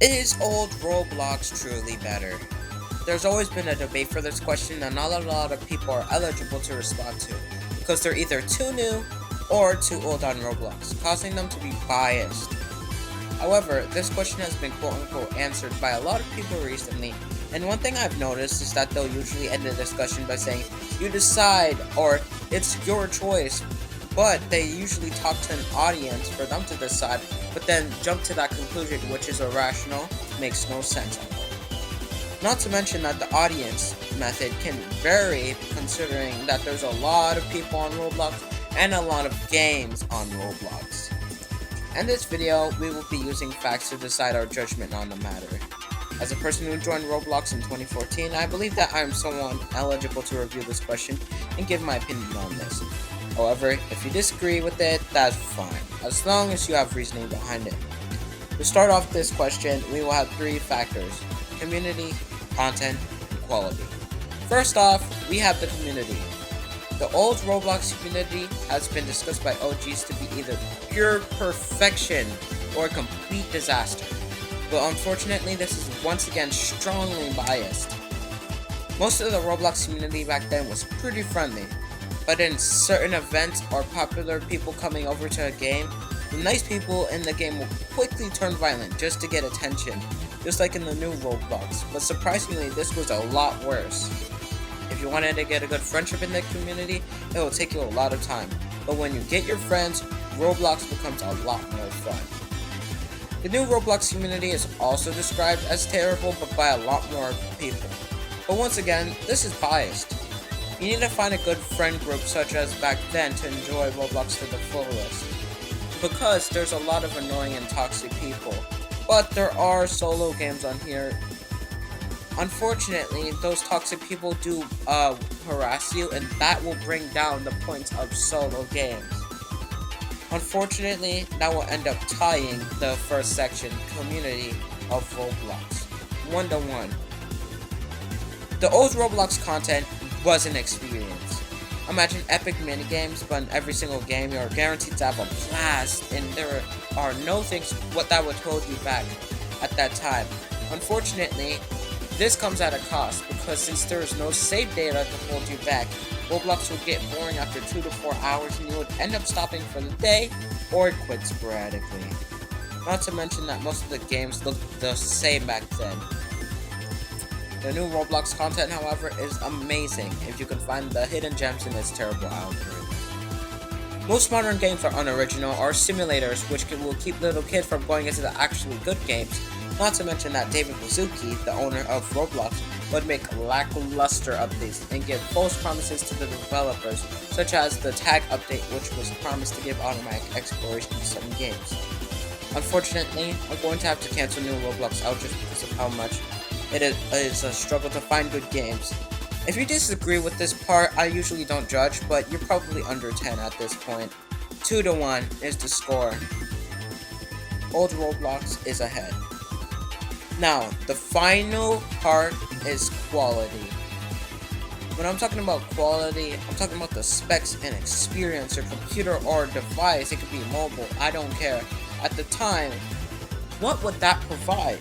Is old Roblox truly better? There's always been a debate for this question and not a lot of people are eligible to respond to, because they're either too new or too old on Roblox, causing them to be biased. However, this question has been quote-unquote answered by a lot of people recently, and one thing I've noticed is that they'll usually end the discussion by saying, "You decide," or "It's your choice," but they usually talk to an audience for them to decide, but then jump to that conclusion, which is irrational, makes no sense. Not to mention that the audience method can vary, considering that there's a lot of people on Roblox and a lot of games on Roblox. In this video, we will be using facts to decide our judgment on the matter. As a person who joined Roblox in 2014, I believe that I am someone eligible to review this question and give my opinion on this. However, if you disagree with it, that's fine, as long as you have reasoning behind it. To start off this question, we will have three factors: community, content, and quality. First off, we have the community. The old Roblox community has been discussed by OGs to be either pure perfection or a complete disaster. But unfortunately, this is once again strongly biased. Most of the Roblox community back then was pretty friendly, but in certain events or popular people coming over to a game, the nice people in the game will quickly turn violent just to get attention, just like in the new Roblox. But surprisingly, this was a lot worse. If you wanted to get a good friendship in the community, it will take you a lot of time. But when you get your friends, Roblox becomes a lot more fun. The new Roblox community is also described as terrible, but by a lot more people. But once again, this is biased. You need to find a good friend group such as back then to enjoy Roblox to the fullest, because there's a lot of annoying and toxic people. But there are solo games on here. Unfortunately, those toxic people do harass you, and that will bring down the points of solo games. Unfortunately, that will end up tying the first section, community of Roblox, 1-1. The old Roblox content was an experience. Imagine epic minigames, but in every single game you are guaranteed to have a blast, and there are no things what that would hold you back at that time. Unfortunately, this comes at a cost, because since there is no save data to hold you back, Roblox would get boring after 2 to 4 hours and you would end up stopping for the day or quit sporadically. Not to mention that most of the games looked the same back then. The new Roblox content, however, is amazing if you can find the hidden gems in its terrible algorithm. Most modern games are unoriginal or simulators, which will keep little kids from going into the actually good games. Not to mention that David Baszucki, the owner of Roblox, would make lackluster updates and give false promises to the developers, such as the tag update, which was promised to give automatic exploration to some games. Unfortunately, I'm going to have to cancel new Roblox out just because of how much it is a struggle to find good games. If you disagree with this part, I usually don't judge, but you're probably under 10 at this point. 2-1 is the score. Old Roblox is ahead. Now, the final part is quality. When I'm talking about quality, I'm talking about the specs and experience, your computer or device. It could be mobile, I don't care. At the time, what would that provide?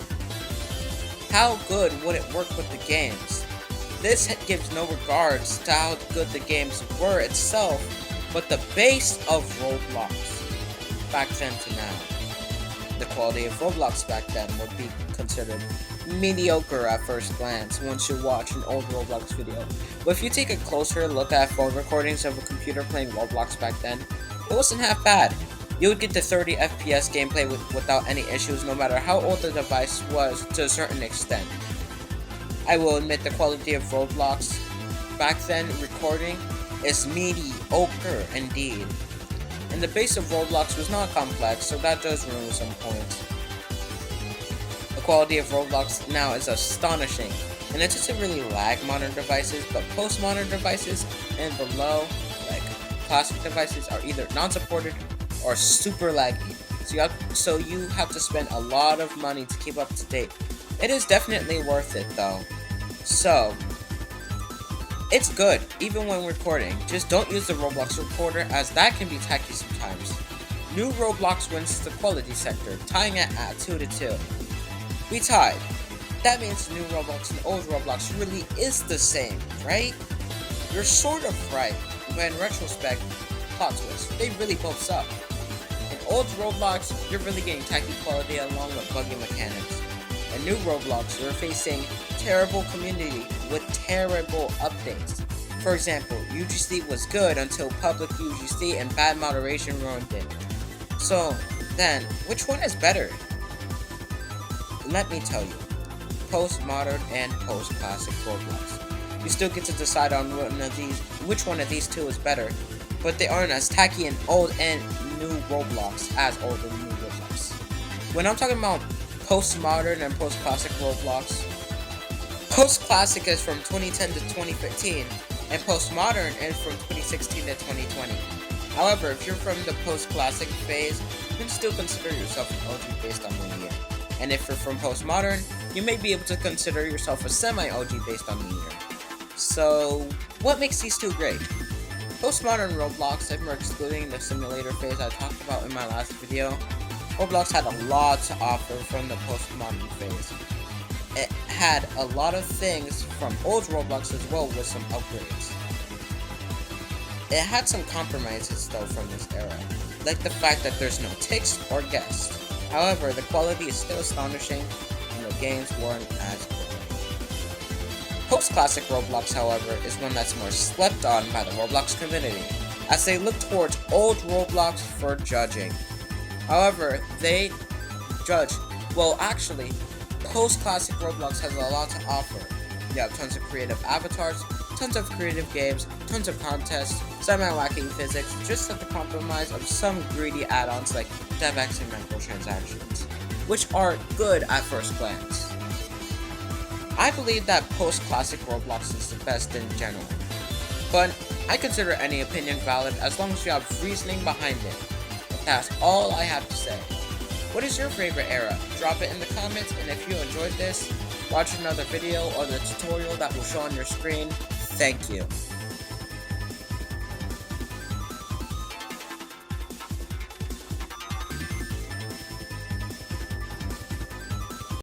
How good would it work with the games? This gives no regards to how good the games were itself, but the base of Roblox back then to now. The quality of Roblox back then would be considered mediocre at first glance once you watch an old Roblox video. But if you take a closer look at phone recordings of a computer playing Roblox back then, it wasn't half bad. You would get the 30 FPS gameplay without any issues, no matter how old the device was to a certain extent. I will admit the quality of Roblox back then recording is mediocre indeed. And the base of Roblox was not complex, so that does ruin some points. The quality of Roblox now is astonishing, and it doesn't really lag modern devices, but post-modern devices and below, like classic devices, are either non-supported or super laggy, so you have to spend a lot of money to keep up to date. It is definitely worth it though. So, it's good, even when recording. Just don't use the Roblox recorder, as that can be tacky sometimes. New Roblox wins the quality sector, tying it at 2-2. We tied. That means new Roblox and old Roblox really is the same, right? You're sort of right, but in retrospect, plot twist, they really both suck. In old Roblox, you're really getting tacky quality along with buggy mechanics. In new Roblox, you're facing terrible community with terrible updates. For example, UGC was good until public UGC and bad moderation ruined it. So, then, which one is better? Let me tell you, post-modern and post-classic Roblox. You still get to decide on which one of these two is better, but they aren't as tacky in old and new Roblox as old and new Roblox. When I'm talking about post-modern and post-classic Roblox, post-classic is from 2010 to 2015, and post-modern is from 2016 to 2020. However, if you're from the post-classic phase, you can still consider yourself an OG based on linear. And if you're from post-modern, you may be able to consider yourself a semi-OG based on linear. So, what makes these two great? Post-modern Roblox, if we're excluding the simulator phase I talked about in my last video, Roblox had a lot to offer from the post-modern phase. It had a lot of things from old Roblox as well with some upgrades. It had some compromises though from this era, like the fact that there's no ticks or guests. However, the quality is still astonishing and the games weren't as good. Post-classic Roblox, however, is one that's more slept on by the Roblox community, as they look towards old Roblox for judging. However, they judge, well actually, post-classic Roblox has a lot to offer. You have tons of creative avatars, tons of creative games, tons of contests, semi-wacky physics, just at the compromise of some greedy add-ons like DevX and microtransactions, which are good at first glance. I believe that post-classic Roblox is the best in general, but I consider any opinion valid as long as you have reasoning behind it. That's all I have to say. What is your favorite era? Drop it in the comments, and if you enjoyed this, watch another video or the tutorial that will show on your screen. Thank you.